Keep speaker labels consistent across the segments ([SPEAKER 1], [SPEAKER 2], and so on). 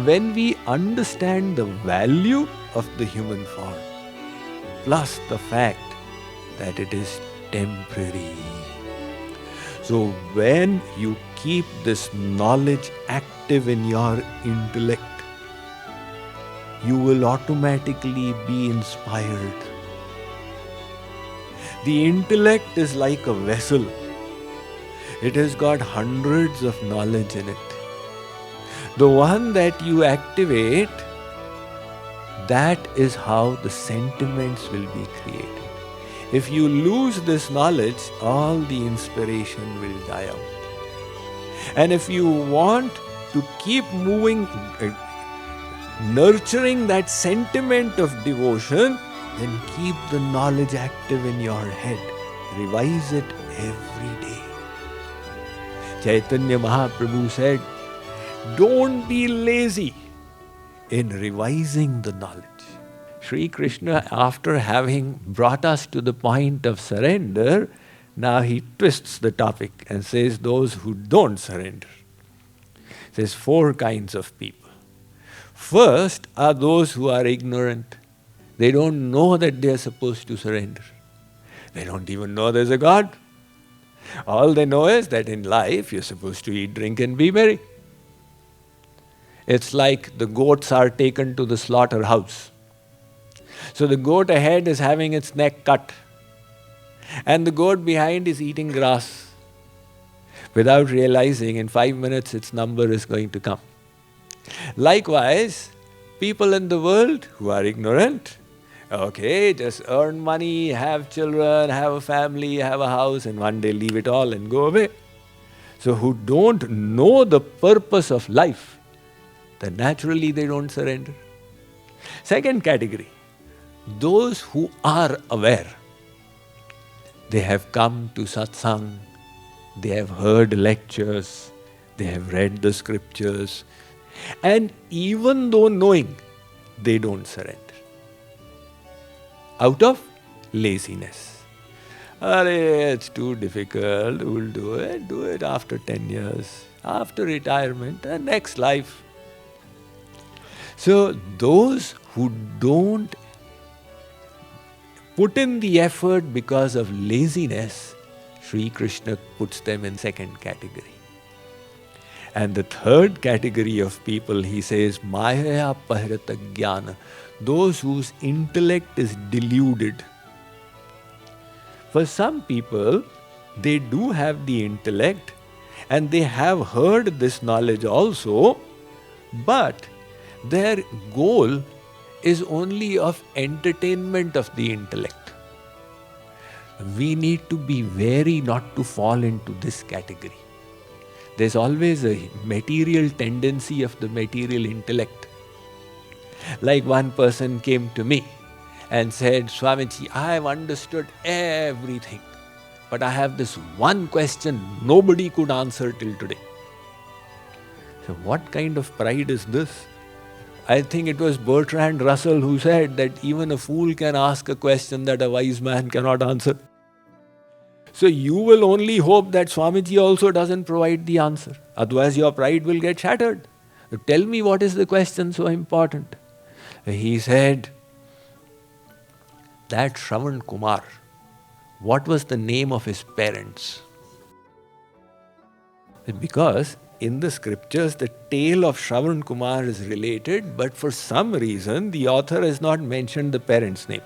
[SPEAKER 1] when we understand the value of the human form, plus the fact that it is temporary. So when you keep this knowledge active in your intellect, you will automatically be inspired. The intellect is like a vessel. It has got hundreds of knowledge in it. The one that you activate, that is how the sentiments will be created. If you lose this knowledge, all the inspiration will die out. And if you want to keep moving, nurturing that sentiment of devotion, then keep the knowledge active in your head. Revise it every day. Chaitanya Mahaprabhu said, don't be lazy in revising the knowledge. Shri Krishna, after having brought us to the point of surrender, now he twists the topic and says those who don't surrender. There's 4 kinds of people. First are those who are ignorant. They don't know that they are supposed to surrender. They don't even know there's a God. All they know is that in life you're supposed to eat, drink and be merry. It's like the goats are taken to the slaughterhouse. So the goat ahead is having its neck cut, and the goat behind is eating grass, without realizing in 5 minutes its number is going to come. Likewise, people in the world who are ignorant, okay, just earn money, have children, have a family, have a house, and one day leave it all and go away. So who don't know the purpose of life, then naturally they don't surrender. Second category, those who are aware. They have come to Satsang, they have heard lectures, they have read the scriptures, and even though knowing, they don't surrender. Out of laziness. It's too difficult, we'll do it after 10 years, after retirement, and next life. So those who don't put in the effort because of laziness, Shri Krishna puts them in second category. And the third category of people, he says, Maya pahrata jnana, those whose intellect is deluded. For some people, they do have the intellect and they have heard this knowledge also, but their goal is only of entertainment of the intellect. We need to be wary not to fall into this category. There's always a material tendency of the material intellect. Like one person came to me and said, Swamiji, I have understood everything, but I have this one question nobody could answer till today. So what kind of pride is this? I think it was Bertrand Russell who said that even a fool can ask a question that a wise man cannot answer. So you will only hope that Swamiji also doesn't provide the answer. Otherwise your pride will get shattered. So tell me, what is the question so important? He said that Shravan Kumar, what was the name of his parents? Because in the scriptures, the tale of Shravan Kumar is related, but for some reason, the author has not mentioned the parent's name.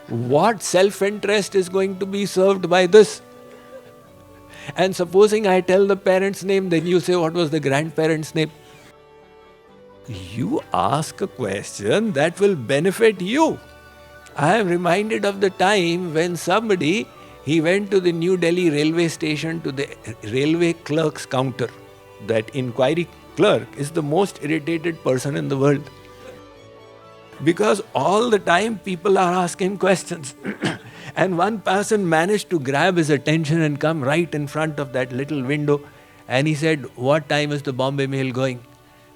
[SPEAKER 1] What self-interest is going to be served by this? And supposing I tell the parent's name, then you say, what was the grandparent's name? You ask a question that will benefit you. I am reminded of the time when somebody, he went to the New Delhi railway station to the railway clerk's counter. That inquiry clerk is the most irritated person in the world. Because all the time people are asking questions. And one person managed to grab his attention and come right in front of that little window. And he said, what time is the Bombay mail going?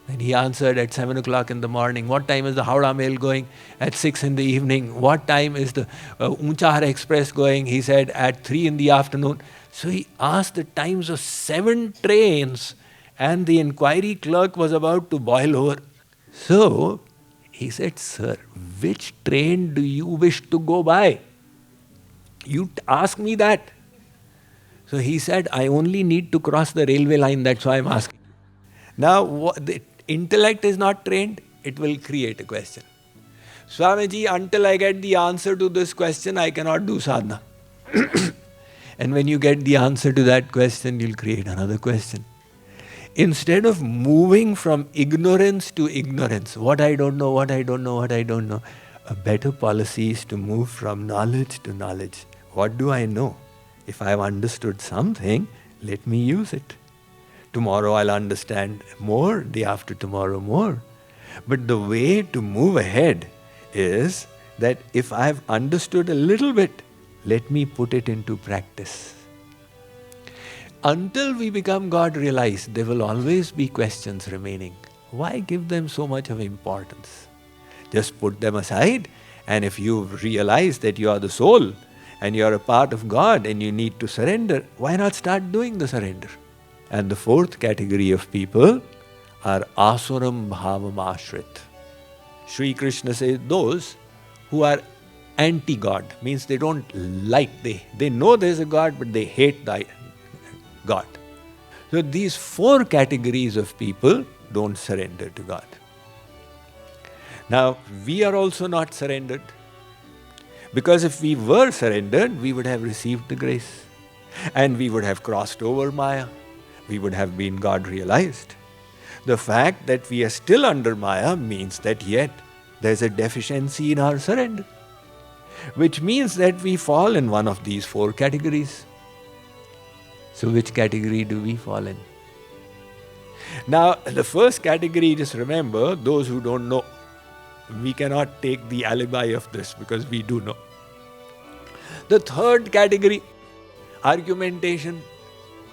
[SPEAKER 1] And he answered at 7 o'clock in the morning. What time is the Howrah mail going? At 6 in the evening. What time is the Unchahar Express going? He said at 3 in the afternoon. So he asked the times of 7 trains. and the inquiry clerk was about to boil over. So he said, "Sir, which train do you wish to go by? You ask me that." So he said, "I only need to cross the railway line, that's why I'm asking." Now, the intellect is not trained, it will create a question. "Swamiji, until I get the answer to this question, I cannot do sadhana." And when you get the answer to that question, you'll create another question. Instead of moving from ignorance to ignorance, what I don't know, what I don't know, what I don't know, a better policy is to move from knowledge to knowledge. What do I know? If I've understood something, let me use it. Tomorrow I'll understand more, day after tomorrow more. But the way to move ahead is that if I've understood a little bit, let me put it into practice. Until we become God realized, there will always be questions remaining. Why give them so much of importance? Just put them aside, and if you realize that you are the soul and you are a part of God and you need to surrender, why not start doing the surrender? And the fourth category of people are asuram bhavam ashrit. Shri Krishna says those who are anti-God, means they don't like, they know there's a God, but they hate the God. So these four categories of people don't surrender to God. Now, we are also not surrendered. Because if we were surrendered, we would have received the grace. And we would have crossed over Maya. We would have been God realized. The fact that we are still under Maya means that yet there's a deficiency in our surrender. Which means that we fall in one of these four categories. So which category do we fall in? Now, the first category, just remember, those who don't know, we cannot take the alibi of this because we do know. The third category, argumentation,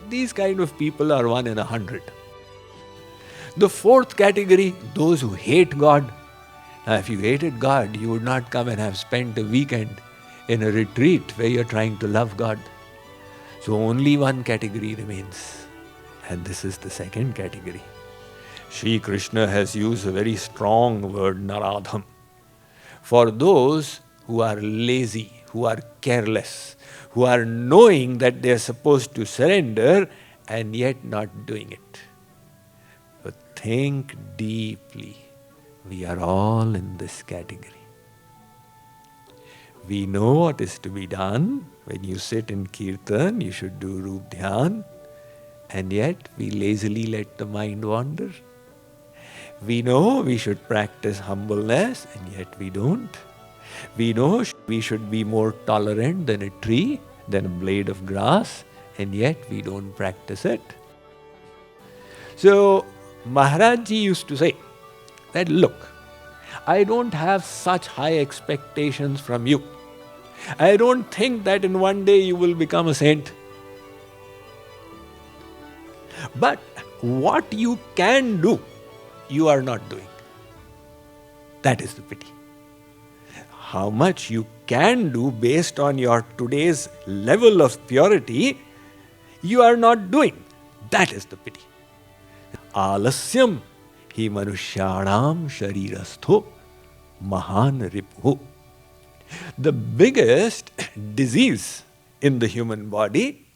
[SPEAKER 1] these kind of people are 1 in 100. The fourth category, those who hate God. Now, if you hated God, you would not come and have spent a weekend in a retreat where you're trying to love God. So only one category remains, and this is the second category. Shri Krishna has used a very strong word, naradham, for those who are lazy, who are careless, who are knowing that they are supposed to surrender and yet not doing it. But think deeply. We are all in this category. We know what is to be done. When you sit in kirtan, you should do Roop Dhyan, and yet we lazily let the mind wander. We know we should practice humbleness, and yet we don't. We know we should be more tolerant than a tree, than a blade of grass, and yet we don't practice it. So, Maharaj Ji used to say that, look, I don't have such high expectations from you. I don't think that in one day you will become a saint. But what you can do, you are not doing. That is the pity. How much you can do based on your today's level of purity, you are not doing. That is the pity. Alasyam hi manushyanam sharirastho mahan riphu. The biggest disease in the human body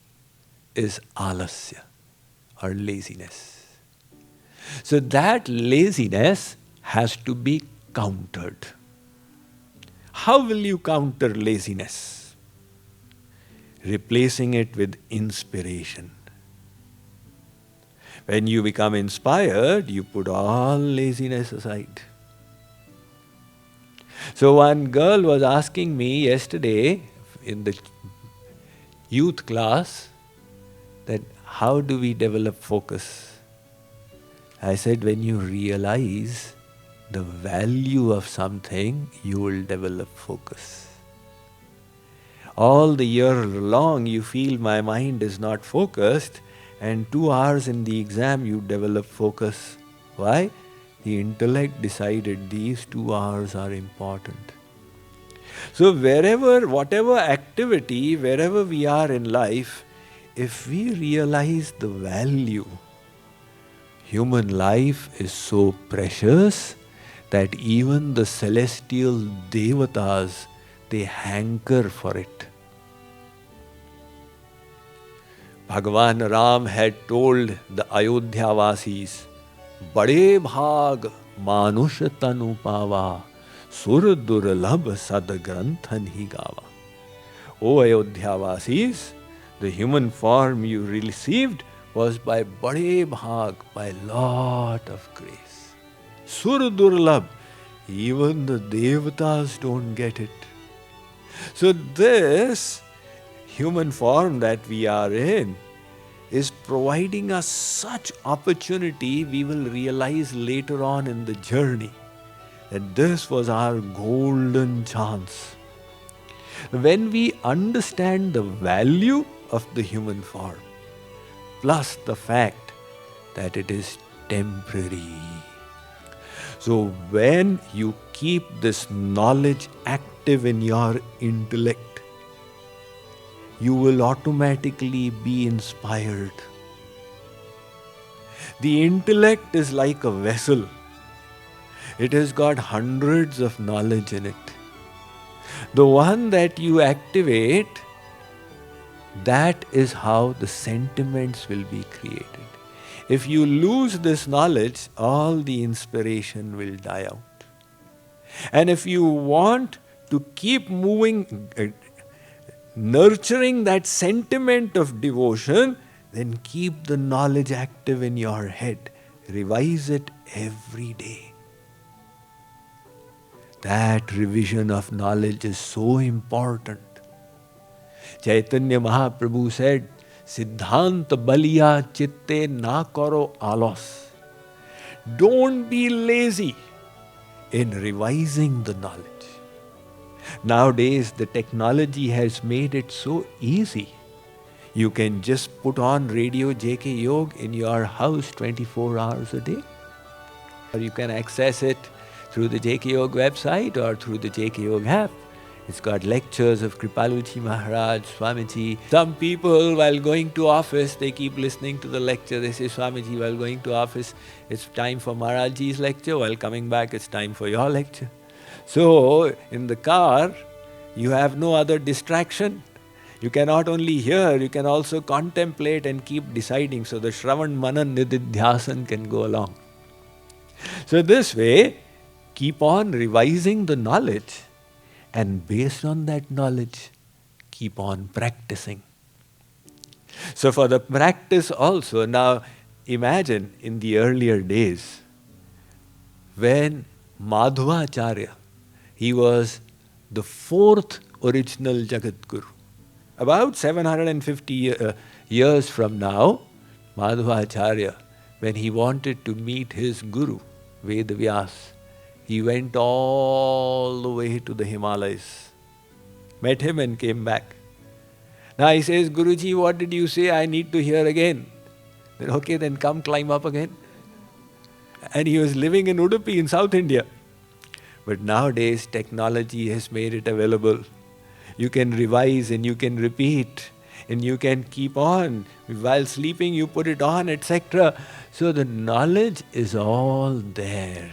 [SPEAKER 1] is alasya, or laziness. So that laziness has to be countered. How will you counter laziness? Replacing it with inspiration. When you become inspired, you put all laziness aside. So one girl was asking me yesterday in the youth class that how do we develop focus? I said, when you realize the value of something, you will develop focus. All the year long you feel my mind is not focused, and 2 hours in the exam you develop focus. Why? The intellect decided these 2 hours are important. So whatever activity, wherever we are in life, if we realize the value, human life is so precious that even the celestial devatas, they hanker for it. Bhagavan Ram had told the Ayodhyavasis, Bade bhag manush tanu pava, sur durlabh sad granthan hi gava. O Ayodhyavasis, the human form you received was by bade bhag, by lot of grace. Sur durlabh, even the devatas don't get it. So this human form that we are in is providing us such opportunity. We will realize later on in the journey that this was our golden chance. When we understand the value of the human form, plus the fact that it is temporary. So when you keep this knowledge active in your intellect, you will automatically be inspired. The intellect is like a vessel. It has got hundreds of knowledge in it. The one that you activate, that is how the sentiments will be created. If you lose this knowledge, all the inspiration will die out. And if you want to keep moving, nurturing that sentiment of devotion, then keep the knowledge active in your head. Revise it every day. That revision of knowledge is so important. Chaitanya Mahaprabhu said, Siddhant baliya chitte na karo alos. Don't be lazy in revising the knowledge. Nowadays, the technology has made it so easy. You can just put on radio JKYog in your house 24 hours a day. Or you can access it through the JKYog website or through the JKYog app. It's got lectures of Kripaluji Maharaj, Swamiji. Some people, while going to office, they keep listening to the lecture. They say, Swamiji, while going to office, it's time for Maharajji's lecture. While coming back, it's time for your lecture. So, in the car, you have no other distraction. You can not only hear, you can also contemplate and keep deciding. So the Shravan Manan Nididhyasan can go along. So this way, keep on revising the knowledge, and based on that knowledge, keep on practicing. So for the practice also, now imagine in the earlier days, when Madhvacharya, he was the fourth original Jagat Guru. About 750 years from now, Madhvacharya, when he wanted to meet his Guru, Vedavyas, he went all the way to the Himalayas, met him and came back. Now he says, Guruji, what did you say? I need to hear again. Then okay, then come climb up again. And he was living in Udupi in South India. But nowadays technology has made it available. You can revise and you can repeat and you can keep on. While sleeping you put it on, etc. So the knowledge is all there.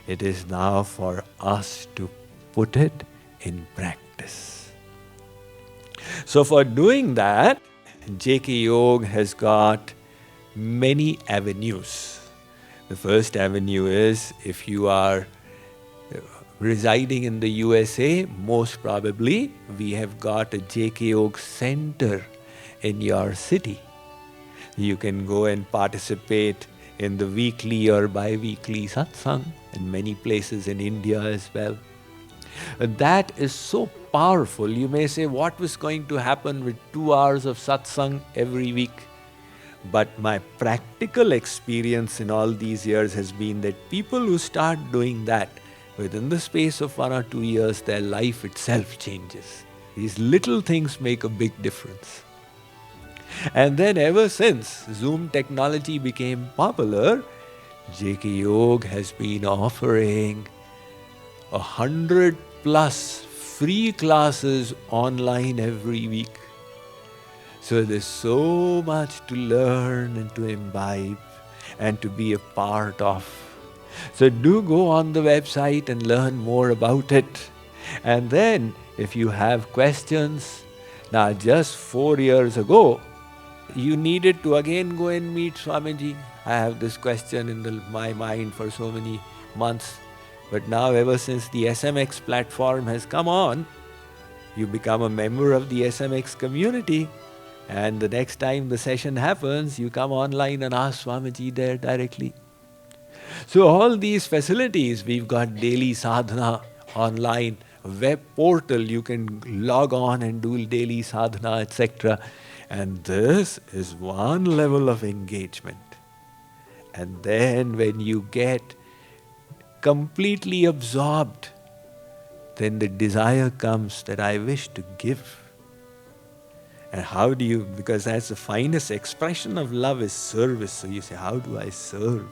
[SPEAKER 1] It is now for us to put it in practice. So for doing that, JKYog has got many avenues. The first avenue is if you are residing in the USA, most probably we have got a JKYog center in your city. You can go and participate in the weekly or bi-weekly Satsang in many places in India as well. That is so powerful. You may say, what was going to happen with 2 hours of Satsang every week? But my practical experience in all these years has been that people who start doing that, within the space of 1 or 2 years, their life itself changes. These little things make a big difference. And then ever since Zoom technology became popular, JKYog has been offering 100 plus free classes online every week. So there's so much to learn and to imbibe. and to be a part of. So do go on the website and learn more about it. And then if you have questions, now just 4 years ago, you needed to again go and meet Swamiji. I have this question in my mind for so many months. But now ever since the SMX platform has come on, you become a member of the SMX community, and the next time the session happens, you come online and ask Swamiji there directly. So all these facilities, we've got daily sadhana online, a web portal, you can log on and do daily sadhana, etc. And this is one level of engagement. And then when you get completely absorbed, then the desire comes that I wish to give. And how do you, because that's the finest expression of love is service. So you say, how do I serve?